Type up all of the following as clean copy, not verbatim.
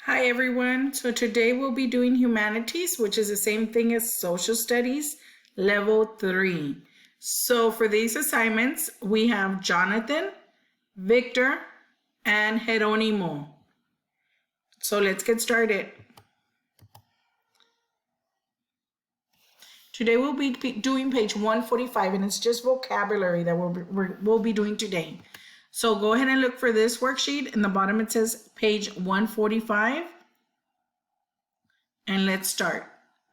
Hi everyone. So today we'll be doing humanities, which is the same thing as social studies, level 3. So for these assignments, we have Jonathan, Victor, and Jeronimo. So let's get started. Today we'll be doing page 145, and it's just vocabulary that we'll be doing today. So go ahead and look for this worksheet. In the bottom it says page 145. And let's start.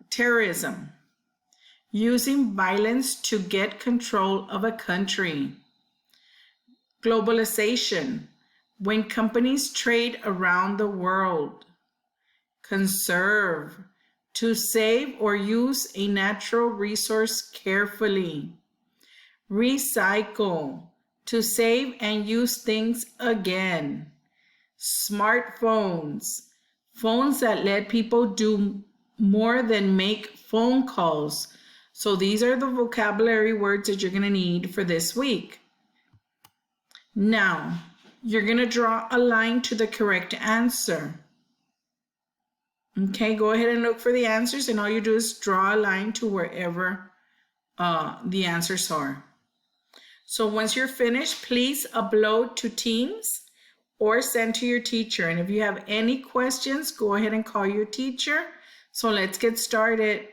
Terrorism. Using violence to get control of a country. Globalization. When companies trade around the world. Conserve. To save or use a natural resource carefully. Recycle. To save and use things again. Smartphones. Phones that let people do more than make phone calls. So these are the vocabulary words that you're going to need for this week. Now, you're going to draw a line to the correct answer. Okay, go ahead and look for the answers, and all you do is draw a line to wherever the answers are. So once you're finished, please upload to Teams or send to your teacher. And if you have any questions, go ahead and call your teacher. So let's get started.